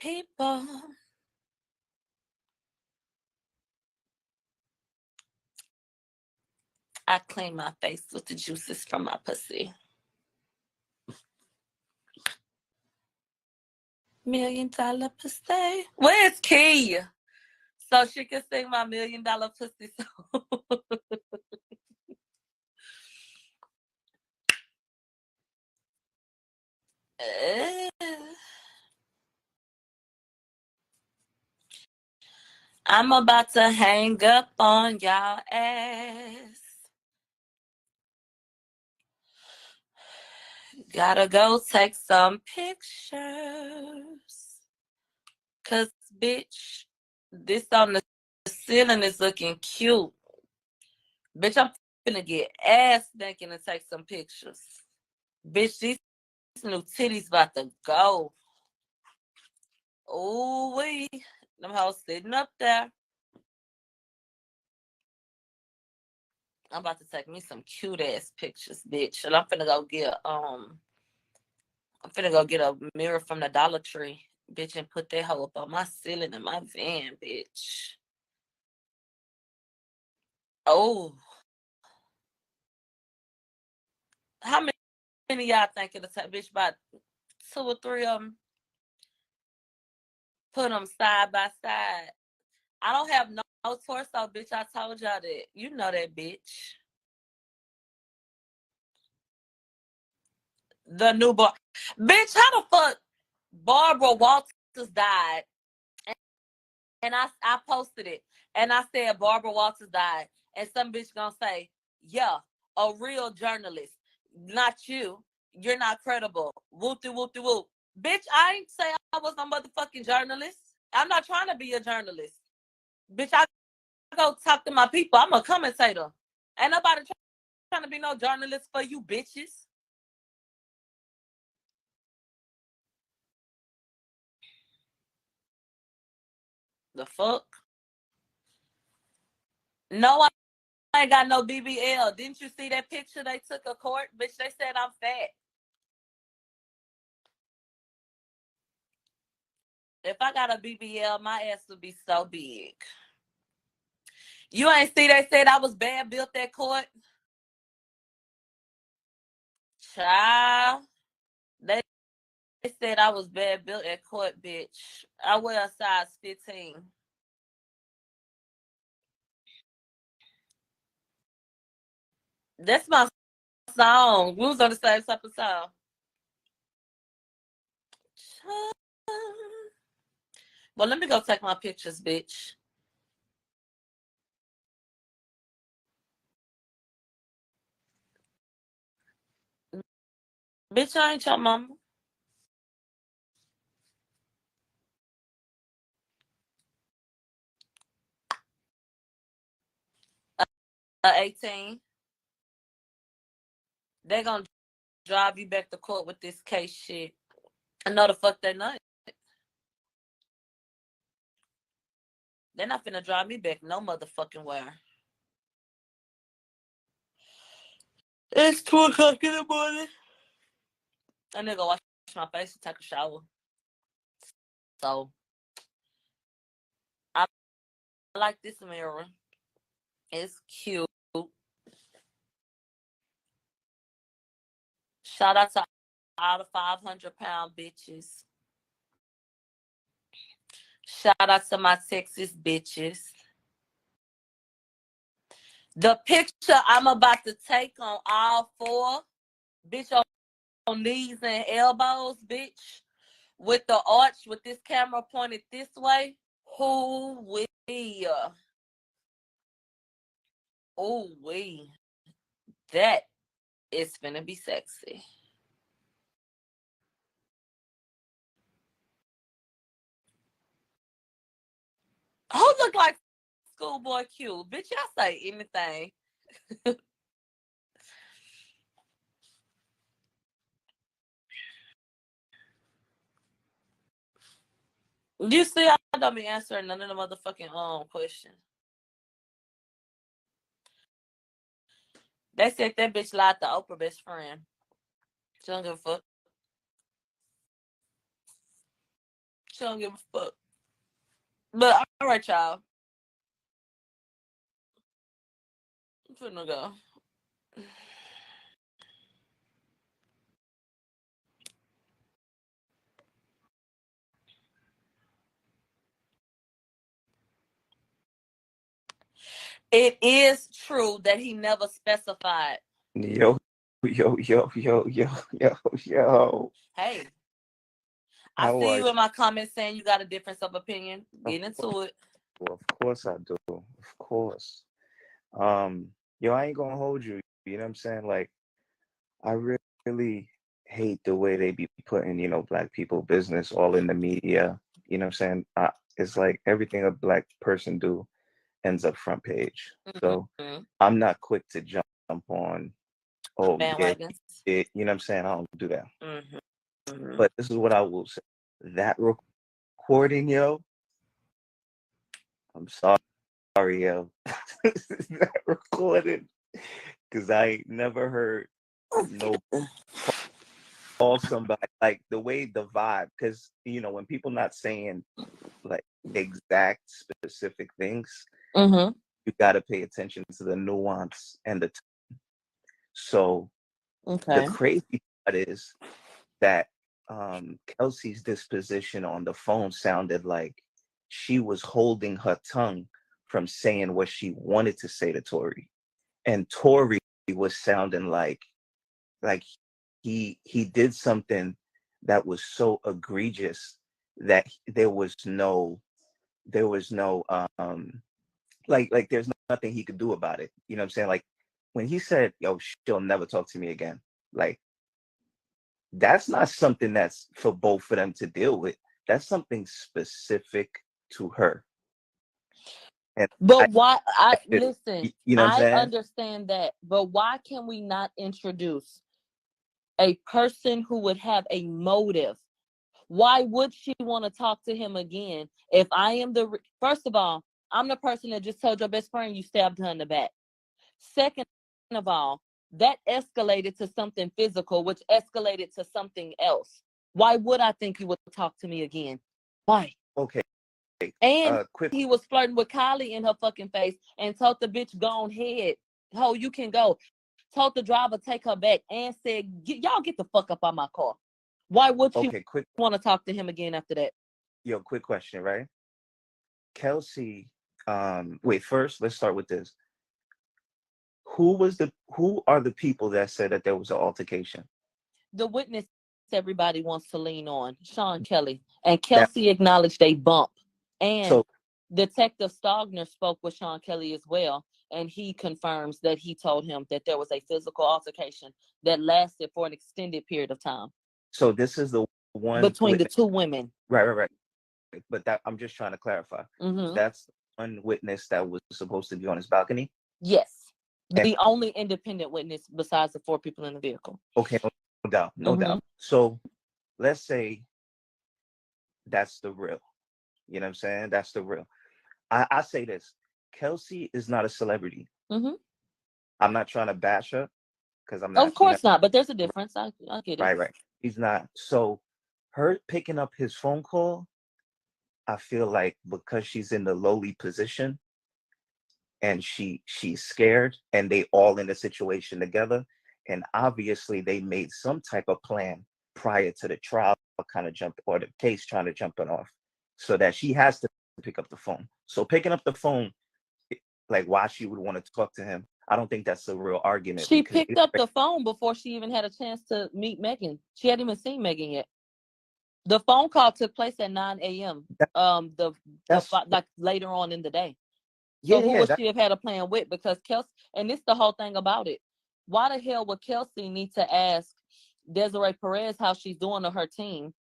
People. I clean my face with the juices from my pussy. $1,000,000 pussy. Where's Key? So she can sing my $1,000,000 pussy song. I'm about to hang up on y'all ass. Gotta go take some pictures. Cause bitch, this on the ceiling is looking cute. Bitch, I'm finna get ass naked and take some pictures. Bitch, these new titties about to go. Ooh wee. Them hoes sitting up there. I'm about to take me some cute ass pictures, bitch. And I'm finna go get a mirror from the Dollar Tree, bitch, and put that hoe up on my ceiling in my van, bitch. Oh. How many y'all think it'll take, bitch? About 2 or 3 of them. Put them side by side. I don't have no torso, bitch. I told y'all that. You know that, bitch. The new boy. Bitch, how the fuck Barbara Walters died? And I posted it. And I said Barbara Walters died. And some bitch gonna say, yeah, a real journalist. Not you. You're not credible. Whoopty whoopty whoop. Bitch, I ain't say I was a motherfucking journalist. I'm not trying to be a journalist. Bitch, I go talk to my people. I'm a commentator. Ain't nobody trying to be no journalist for you bitches. The fuck? No, I ain't got no BBL. Didn't you see that picture they took of court? Bitch, they said I'm fat. If I got a BBL, my ass would be so big. You ain't see they said I was bad built at court? Child. They said I was bad built at court, bitch. I wear a size 15. That's my song. We was on the same type of song. Well, let me go take my pictures, bitch. Bitch, I ain't your mama. 18. They gonna drive you back to court with this case shit. I know the fuck they not. They're not finna drive me back no motherfucking where. It's 2 o'clock in the morning. I need to go wash my face and take a shower. So I like this mirror. It's cute. Shout out to all the 500-pound bitches. Shout out to my Texas bitches. The picture I'm about to take on all 4, bitch, on knees and elbows, bitch, with the arch, with this camera pointed this way. Who we? Oh, we. That is finna be sexy. Who look like Schoolboy Q? Bitch, y'all say anything. You see, I don't be answering none of the motherfucking questions. They said that bitch lied to Oprah best friend. She don't give a fuck. She don't give a fuck. But all right, y'all. I'm finna go. It is true that he never specified. Yo. Hey, I How see are you in my comments saying you got a difference of opinion. Get into it. Well, of course I do. Of course. Yo, I ain't gonna hold you. You know what I'm saying? Like, I really hate the way they be putting, black people business all in the media. You know what I'm saying? It's like everything a black person do ends up front page. So Mm-hmm. I'm not quick to jump on, oh yeah, Bandwagons. you know what I'm saying? I don't do that. Mm-hmm. But this is what I will say. That recording, yo, I'm sorry, yo. That recording, because I ain't never heard no call somebody like the way the vibe, because when people not saying like exact specific things, Mm-hmm. you got to pay attention to the nuance and the so the Okay. crazy part is that Kelsey's disposition on the phone sounded like she was holding her tongue from saying what she wanted to say to Tori, and Tori was sounding like he did something that was so egregious that there was no like there's nothing he could do about it. You know what I'm saying? Like when he said, "Yo, she'll never talk to me again," like that's not something that's for both of them to deal with. That's something specific to her. And But why? I you listen. know what I'm I saying? understand that, but why can we not introduce a person who would have a motive? Why would she want to talk to him again if I am first of all, I'm the person that just told your best friend you stabbed her in the back. Second of all, that escalated to something physical, which escalated to something else. Why would I think you would talk to me again? Why? Okay. And Quick. he was flirting with Kylie in her fucking face and told the bitch, go on ahead. Ho, you can go. Told the driver, take her back, and said, y'all get the fuck up on my car. Why would she Quick. want to talk to him again after that? Yo, quick question, right? Kelsey, wait, first let's start with this. Who are the people that said that there was an altercation? The witness everybody wants to lean on, Sean Kelly. And That Kelsey acknowledged a bump. And so Detective Stogner spoke with Sean Kelly as well. And he confirms that he told him that there was a physical altercation that lasted for an extended period of time so this is the one between the witness, two women. right. But that I'm just trying to clarify. Mm-hmm. That's one witness that was supposed to be on his balcony. Yes. And The only independent witness besides the 4 people in the vehicle. okay, no doubt, no Mm-hmm. doubt. So let's say that's the real. You know what I'm saying? That's the real. I say this. Kelsey is not a celebrity. Mm-hmm. I'm not trying to bash her because I'm Of not, course not, but there's a difference. I get it. right. He's not. So her picking up his phone call, I feel like because she's in the lowly position and she's scared and they all in the situation together. And obviously they made some type of plan prior to the trial kind of jump or the case trying to jump it off so that she has to pick up the phone. So picking up the phone, like why she would want to talk to him, I don't think that's a real argument. She picked up the phone before she even had a chance to meet Megan. She hadn't even seen Megan yet. The phone call took place at 9 a.m. Like later on in the day. So who would she have had a plan with? Because Kelsey, and this the whole thing about it. Why the hell would Kelsey need to ask Desiree Perez how she's doing to her team,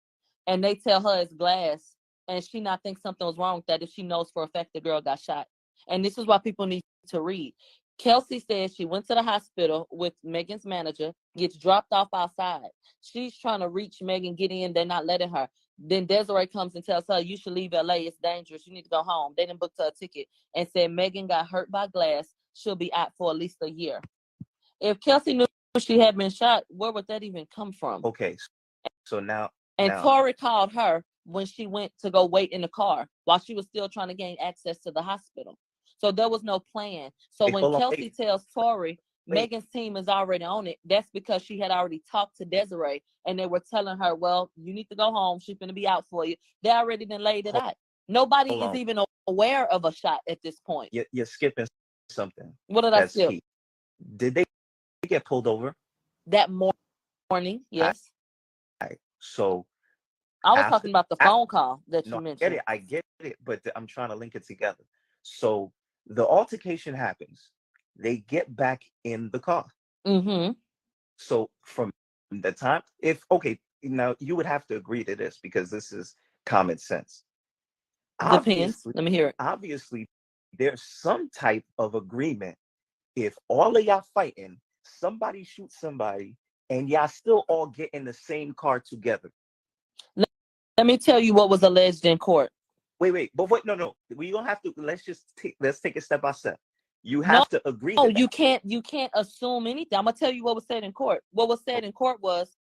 and they tell her it's glass, and she not think something was wrong with that if she knows for a fact the girl got shot? And this is why people need to read. Kelsey says she went to the hospital with Megan's manager, gets dropped off outside. She's trying to reach Megan, get in, they're not letting her. Then Desiree comes and tells her, you should leave LA, it's dangerous, you need to go home. They didn't book her a ticket and said Megan got hurt by glass, she'll be out for at least a year. If Kelsey knew she had been shot, where would that even come from? Okay, so now Tori called her when she went to go wait in the car while she was still trying to gain access to the hospital. So there was no plan. So when hold on, Kelsey tells Tori, wait. Megan's team is already on it, that's because she had already talked to Desiree and they were telling her, well, you need to go home. She's going to be out for you. They already done laid it out. Nobody Hold is on. even aware of a shot at this point. You're skipping something. What did I That's skip? key. Did they get pulled over? That morning, yes. All right. So I was talking about the phone call that you mentioned. I get it, but I'm trying to link it together. So the altercation happens. They get back in the car. Mm-hmm. So from the time, now you would have to agree to this because this is common sense. Depends. Let me hear it. Obviously, there's some type of agreement. If all of y'all fighting, somebody shoots somebody, and y'all still all get in the same car together. Let me tell you what was alleged in court. Wait, no. We don't have to. Let's take it step by step. You have to agree. No, you can't assume anything. I'm gonna tell you what was said in court. What was said in court was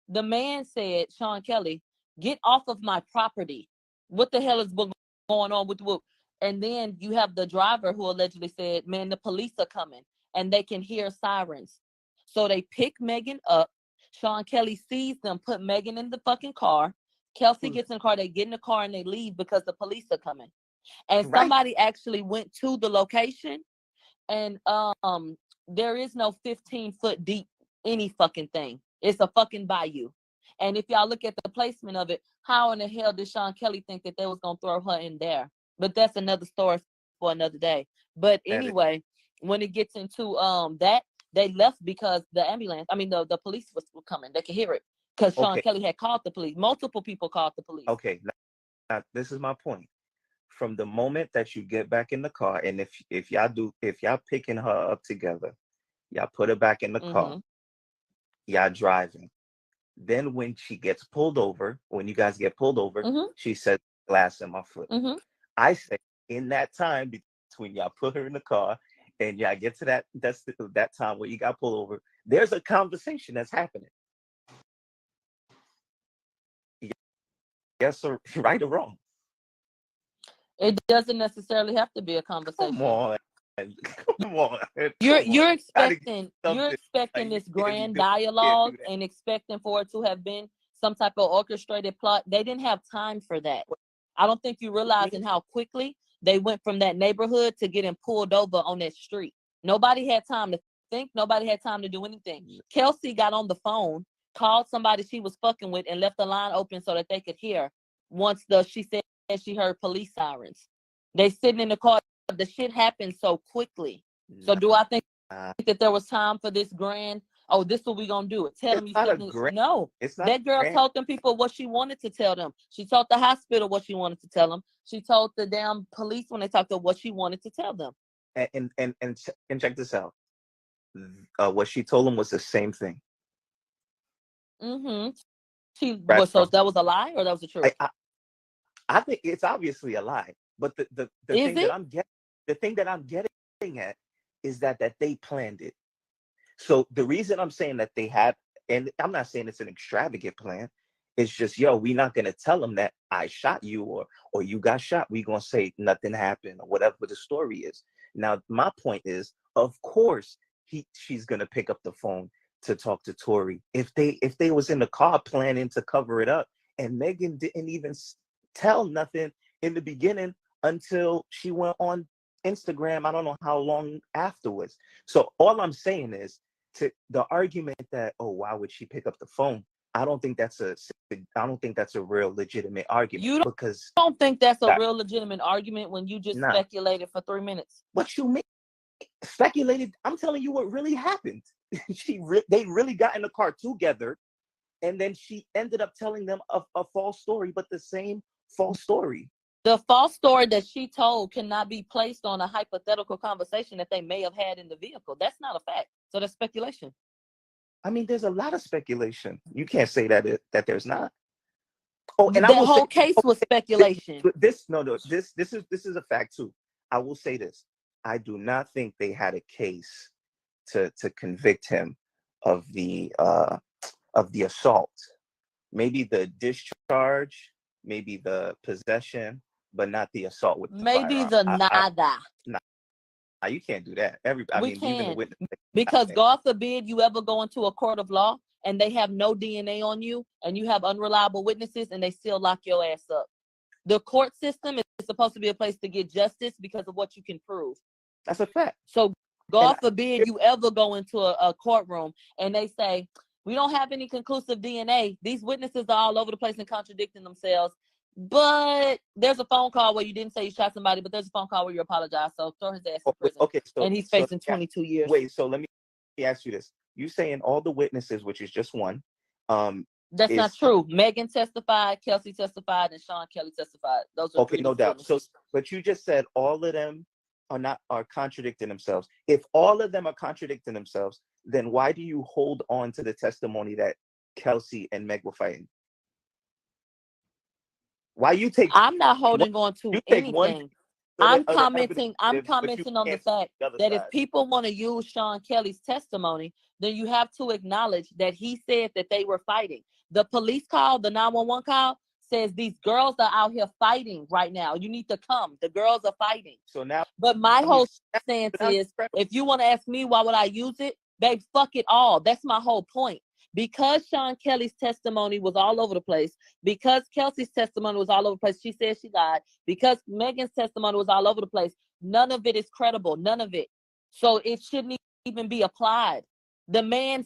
the man said, Sean Kelly, get off of my property. What the hell is going on with the whoop? And then you have the driver who allegedly said, man, the police are coming and they can hear sirens. So they pick Megan up. Sean Kelly sees them put Megan in the fucking car. Kelsey gets in the car. They get in the car and they leave because the police are coming. And somebody actually went to the location. And there is no 15-foot deep any fucking thing. It's a fucking bayou. And if y'all look at the placement of it, how in the hell did Sean Kelly think that they was gonna throw her in there? But that's another story for another day. But anyway, when it gets into that, they left because the police were coming. They could hear it because Sean Kelly had called the police. Multiple people called the police. Okay, now this is my point. From the moment that you get back in the car, and if y'all picking her up together, y'all put her back in the car, y'all driving. Then when she gets pulled over, when you guys get pulled over, she said, glass in my foot. I say in that time between y'all put her in the car and y'all get to that time where you got pulled over, there's a conversation that's happening. Yes, or right or wrong. It doesn't necessarily have to be a conversation. Come on. You're expecting this grand dialogue and expecting for it to have been some type of orchestrated plot. They didn't have time for that. I don't think you realizing how quickly they went from that neighborhood to getting pulled over on that street. Nobody had time to think. Nobody had time to do anything. Kelsey got on the phone, called somebody she was fucking with, and left the line open so that they could hear. Once she said she heard police sirens, they sitting in the car. The shit happened so quickly. So do I think that there was time for this grand? Oh, this is what we gonna do. Tell them you no. That girl told them people what she wanted to tell them. She told the hospital what she wanted to tell them. She told the damn police when they talked to what she wanted to tell them. And check this out. What she told them was the same thing. So that was a lie or that was the truth? I think it's obviously a lie. But the thing that I'm getting at is that they planned it. So the reason I'm saying that they had, and I'm not saying it's an extravagant plan, it's just, we're not gonna tell them that I shot you or you got shot. We're gonna say nothing happened or whatever the story is. Now, my point is, of course, she's gonna pick up the phone to talk to Tori. If they was in the car planning to cover it up, and Megan didn't even tell nothing in the beginning until she went on Instagram, I don't know how long afterwards. So all I'm saying is, to the argument that, why would she pick up the phone? I don't think that's a real legitimate argument. You don't think that's a real legitimate argument when you just speculated for 3 minutes? What you mean? Speculated? I'm telling you what really happened. They really got in the car together, and then she ended up telling them a false story, but the same false story. The false story that she told cannot be placed on a hypothetical conversation that they may have had in the vehicle. That's not a fact. So that's speculation. I mean, there's a lot of speculation. You can't say that there's not. And the whole case was speculation. This is a fact too. I will say this. I do not think they had a case to convict him of the assault. Maybe the discharge maybe the possession, but not the assault with the Maybe firearm. the nada. Nah, you can't do that. I We mean, even the can, witness. because God forbid you ever go into a court of law and they have no DNA on you and you have unreliable witnesses and they still lock your ass up. The court system is supposed to be a place to get justice because of what you can prove. That's a fact. So God forbid you ever go into a courtroom and they say, we don't have any conclusive DNA. These witnesses are all over the place and contradicting themselves. But there's a phone call where you didn't say you shot somebody, but there's a phone call where you apologize. So throw his ass in prison. Okay, so and he's facing 22 years. Wait, so let me ask you this. You saying all the witnesses, which is just one, that's not true. Megan testified, Kelsey testified, and Sean Kelly testified. Those are okay, no doubt. witnesses. So, but you just said all of them are contradicting themselves. If all of them are contradicting themselves, then why do you hold on to the testimony that Kelsey and Meg were fighting? Why you take? I'm not holding on to anything. I'm commenting on the fact that if people want to use Sean Kelly's testimony, then you have to acknowledge that he said that they were fighting. The police call, the 911 call, says these girls are out here fighting right now. You need to come. The girls are fighting. So now, but my whole stance is, if you want to ask me why would I use it, babe, fuck it all. That's my whole point. Because Sean Kelly's testimony was all over the place, because Kelsey's testimony was all over the place, she said she died, because Megan's testimony was all over the place, none of it is credible, none of it. So it shouldn't even be applied. The man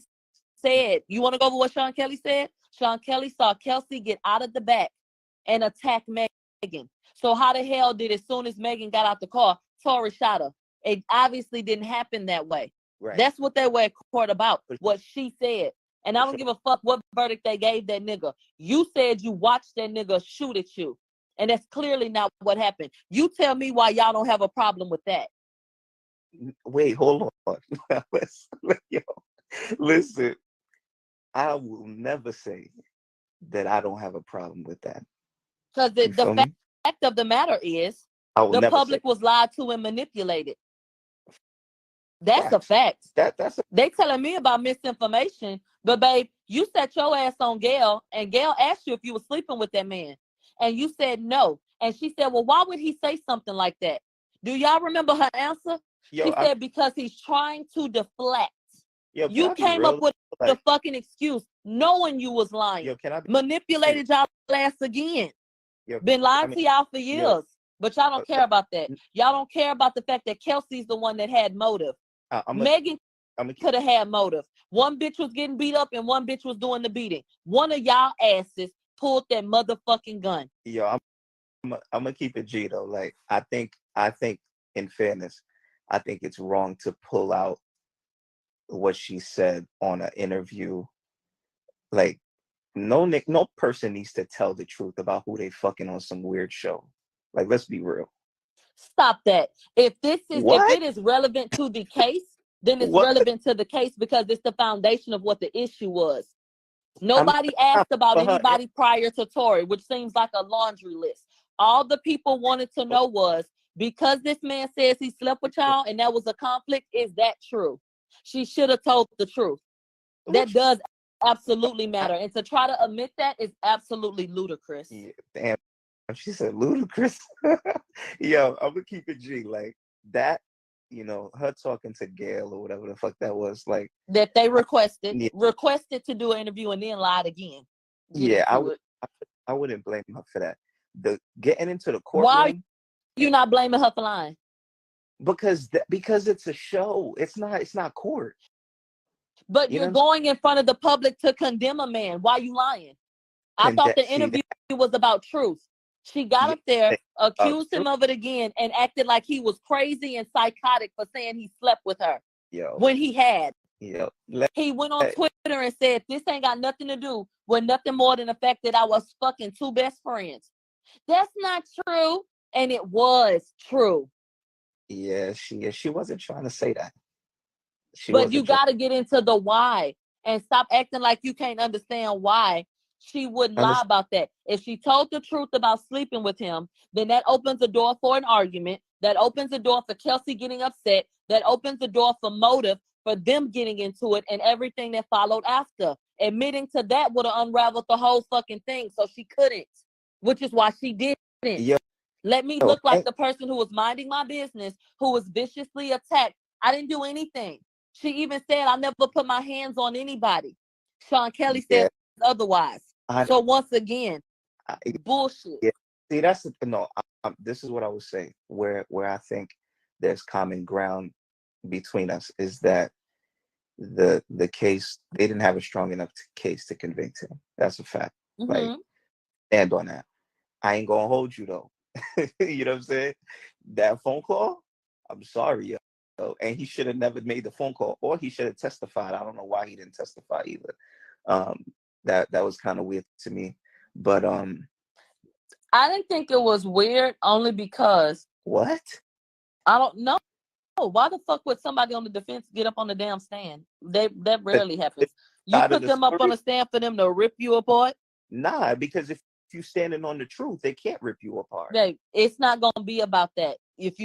said, you want to go over what Sean Kelly said? Sean Kelly saw Kelsey get out of the back and attack Megan. So how the hell did, as soon as Megan got out the car, Tori shot her? It obviously didn't happen that way. Right. That's what they were at court about, what she said. And I don't give a fuck what verdict they gave that nigga. You said you watched that nigga shoot at you. And that's clearly not what happened. You tell me why y'all don't have a problem with that. Wait, hold on. Listen, I will never say that I don't have a problem with that. Because the fact of the matter is, the public was lied to and manipulated. That's a fact. They telling me about misinformation, but babe, you set your ass on Gail, and Gail asked you if you were sleeping with that man, and you said no. And she said, well, why would he say something like that? Do y'all remember her answer? She said, because he's trying to deflect. You came up with the fucking excuse, knowing you was lying. Manipulated y'all ass again. Been lying to y'all for years, but y'all don't care about that. Y'all don't care about the fact that Kelsey's the one that had motive. Megan could have had motive. One bitch was getting beat up and one bitch was doing the beating. One of y'all asses pulled that motherfucking gun. Yo, I'm gonna keep it G though. Like, I think in fairness, I think it's wrong to pull out what she said on an interview. Like, no person needs to tell the truth about who they fucking on some weird show. Like, let's be real. Stop that. If it is relevant to the case, then it's relevant to the case because it's the foundation of what the issue was. Nobody asked about anybody prior to Tori, which seems like a laundry list. All the people wanted to know was, because this man says he slept with y'all and that was a conflict, is that true? She should have told the truth. That does absolutely matter. And to try to omit that is absolutely ludicrous. Yeah, damn. She said ludicrous. Yo, I'm gonna keep it G. Like that, her talking to Gail or whatever the fuck that was, like that they requested to do an interview and then lied again. I wouldn't blame her for that. The getting into the courtroom. Why are you not blaming her for lying? Because it's a show. It's not court. But you're going in front of the public to condemn a man. Why are you lying? I thought the interview was about truth. She got up there, accused him of it again, and acted like he was crazy and psychotic for saying he slept with her. When he had. He went on Twitter and said, this ain't got nothing to do with nothing more than the fact that I was fucking two best friends. That's not true. And it was true. Yeah, she wasn't trying to say that. But you got to get into the why and stop acting like you can't understand why she wouldn't lie about that. If she told the truth about sleeping with him, then that opens the door for an argument. That opens the door for Kelsey getting upset. That opens the door for motive, for them getting into it and everything that followed after. Admitting to that would have unraveled the whole fucking thing. So she couldn't. which is why she didn't. Yo, Let me look like and the person who was minding my business, who was viciously attacked. I didn't do anything. She even said I never put my hands on anybody. Sean Kelly yeah, said otherwise. I, So once again, I bullshit. yeah. See, that's the no. This is what I was saying. Where I think there's common ground between us is that the case, they didn't have a strong enough case to convict him. That's a fact. Like, Mm-hmm. and on that, I ain't gonna hold you though. You know what I'm saying? That phone call, I'm sorry, yo. And he should have never made the phone call, or he should have testified. I don't know why he didn't testify either. Um, that was kind of weird to me. But I didn't think it was weird only because what? I don't know. Why the fuck would somebody on the defense get up on the damn stand? That rarely happens. You Out of put the them up on story? the stand for them to rip you apart. Nah, because if you standing on the truth, they can't rip you apart. It's not gonna be about that. If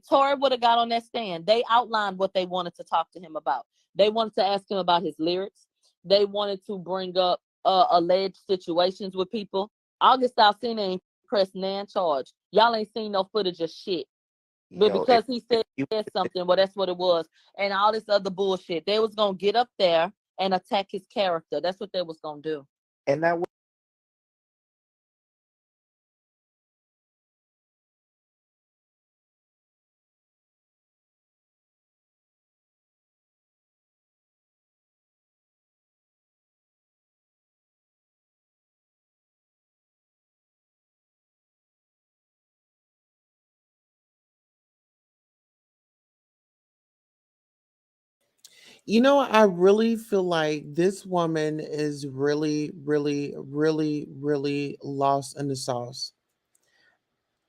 Tori would have got on that stand, they outlined what they wanted to talk to him about. They wanted to ask him about his lyrics. They wanted to bring up alleged situations with people. August Alsina ain't pressed nan charge. Y'all ain't seen no footage of shit. But Yo, because he said you, something, well, that's what it was. And all this other bullshit. They was gonna get up there and attack his character. That's what they was gonna do. and that You know, I really feel like this woman is really, really, really, really lost in the sauce.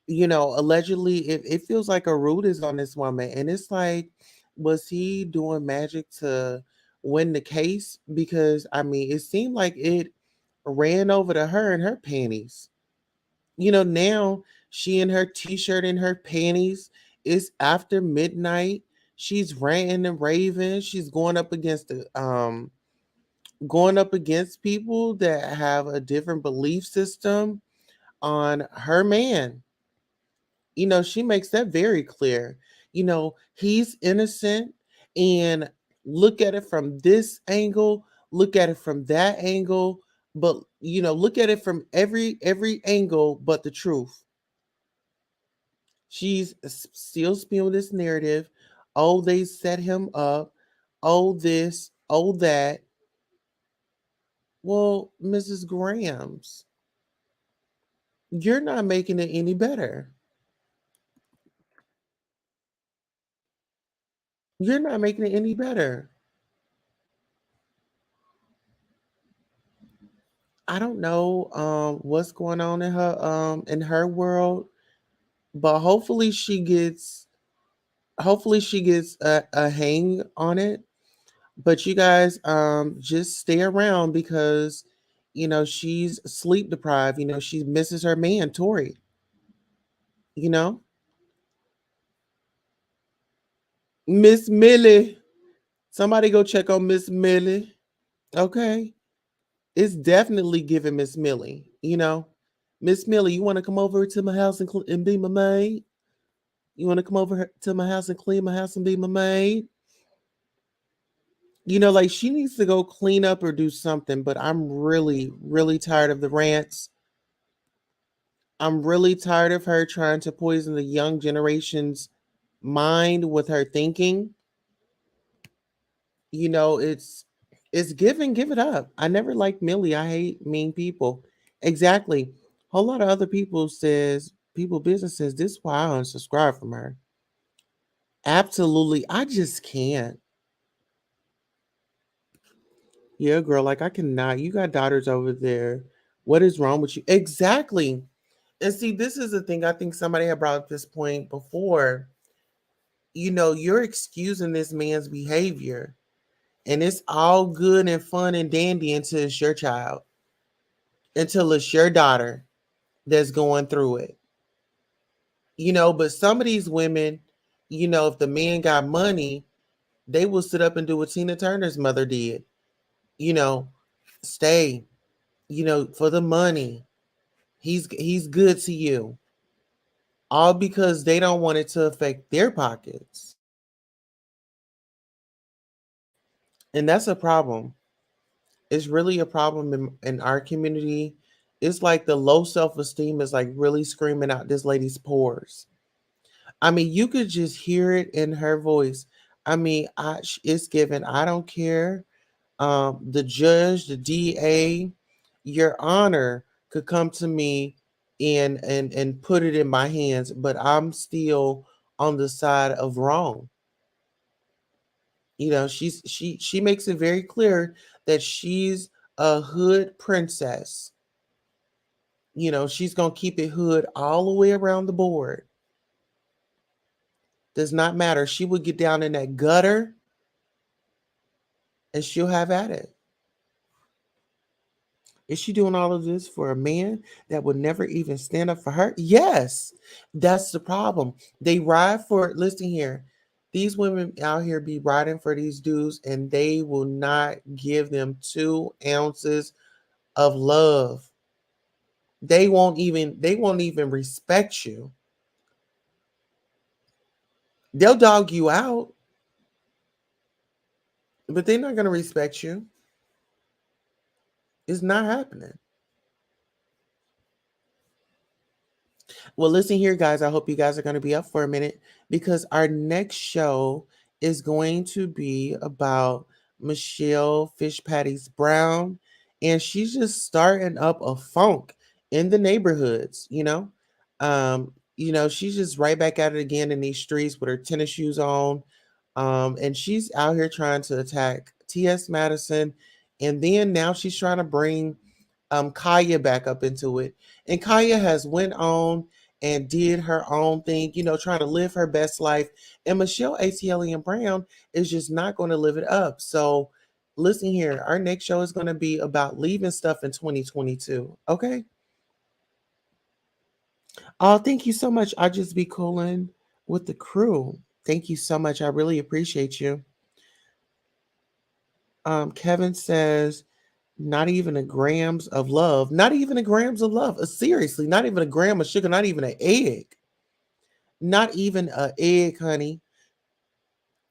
You know, allegedly, it feels like a root is on this woman. And it's like, was he doing magic to win the case? Because, I mean, it seemed like it ran over to her and her panties. You know, now she in her t-shirt and her panties. It's after midnight. She's ranting and raving. She's going up against people that have a different belief system on her man. You know, she makes that very clear. You know, he's innocent, and look at it from this angle, look at it from that angle, but you know, look at it from every angle but the truth. She's still spewing this narrative. Oh, they set him up. Oh, this. Oh, that. Well, Mrs. Grams, you're not making it any better. You're not making it any better. I don't know what's going on in her world, but hopefully she gets a hang on it. But you guys just stay around because you know she's sleep deprived. You know she misses her man Tori. You know Miss Millie. Somebody go check on Miss Millie. Okay, it's definitely giving Miss Millie. You know, Miss Millie, you want to come over to my house and be my maid? You want to come over to my house and clean my house and be my maid? You know, like she needs to go clean up or do something. But I'm really, really tired of the rants. I'm really tired of her trying to poison the young generation's mind with her thinking. You know, it's give it up. I never liked Millie. I hate mean people. Exactly. A whole lot of other people business says this is why I unsubscribe from her. Absolutely. I just can't. Yeah, girl, like I cannot. You got daughters over there. What is wrong with you? Exactly. And see, this is the thing. I think somebody had brought up this point before. You know, you're excusing this man's behavior, and it's all good and fun and dandy until it's your child, until it's your daughter that's going through it. You know, but some of these women, you know, if the man got money, they will sit up and do what Tina Turner's mother did. You know, stay, you know, for the money. He's good to you. All because they don't want it to affect their pockets. And that's a problem. It's really a problem in our community. It's like the low self-esteem is like really screaming out this lady's pores. I mean, you could just hear it in her voice. I mean, it's given. I don't care. The judge, the DA, your honor could come to me and put it in my hands, but I'm still on the side of wrong. You know, she makes it very clear that she's a hood princess. You know, she's gonna keep it hood all the way around the board. Does not matter. She would get down in that gutter and she'll have at it. Is she doing all of this for a man that would never even stand up for her? Yes, that's the problem. They ride for, listen here, these women out here be riding for these dudes and they will not give them 2 ounces of love. They won't even respect you. They'll dog you out, but they're not going to respect you. It's not happening. Well, listen here, guys. I hope you guys are going to be up for a minute because our next show is going to be about Michelle Fish Patties Brown. And she's just starting up a funk in the neighborhoods, you know. She's just right back at it again in these streets with her tennis shoes on. And she's out here trying to attack T.S. Madison. And then now she's trying to bring Kaya back up into it. And Kaya has went on and did her own thing, you know, trying to live her best life. And Michelle ATL Brown is just not going to live it up. So listen here, our next show is going to be about leaving stuff in 2022. Okay. Oh, thank you so much. I'll just be cooling with the crew. Thank you so much. I really appreciate you. Kevin says, not even a grams of love. Not even a grams of love. Seriously, not even a gram of sugar. Not even an egg. Not even an egg, honey.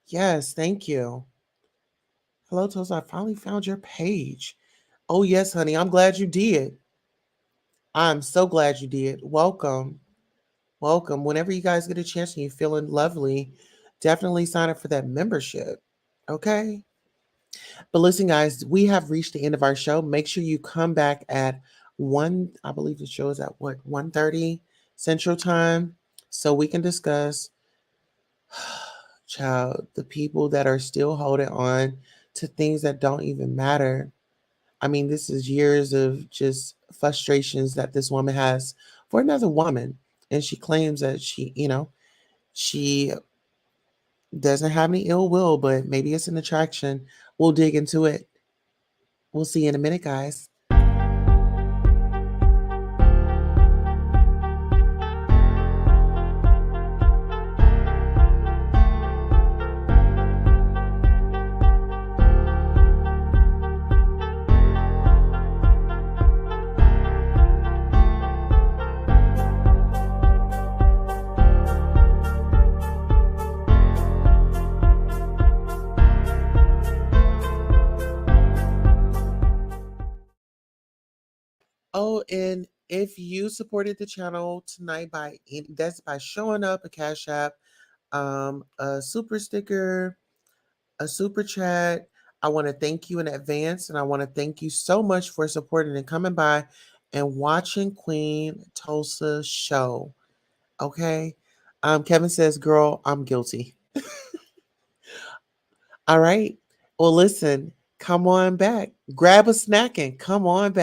Yes, thank you. Hello, Tulsa. I finally found your page. Oh, yes, honey. I'm glad you did. I'm so glad you did. Welcome. Welcome. Whenever you guys get a chance and you're feeling lovely, definitely sign up for that membership. Okay? But listen, guys, we have reached the end of our show. Make sure you come back at 1, I believe the show is at what, 1:30 Central Time, so we can discuss, child, the people that are still holding on to things that don't even matter. I mean, this is years of just frustrations that this woman has for another woman. And she claims that she doesn't have any ill will, but maybe it's an attraction. We'll dig into it. We'll see you in a minute, guys. Oh, and if you supported the channel tonight that's by showing up a Cash App, a super sticker, a super chat, I want to thank you in advance, and I want to thank you so much for supporting and coming by and watching Queen Tulsa's show. Okay. Kevin says, girl, I'm guilty. All right. Well, listen, come on back. Grab a snack and come on back.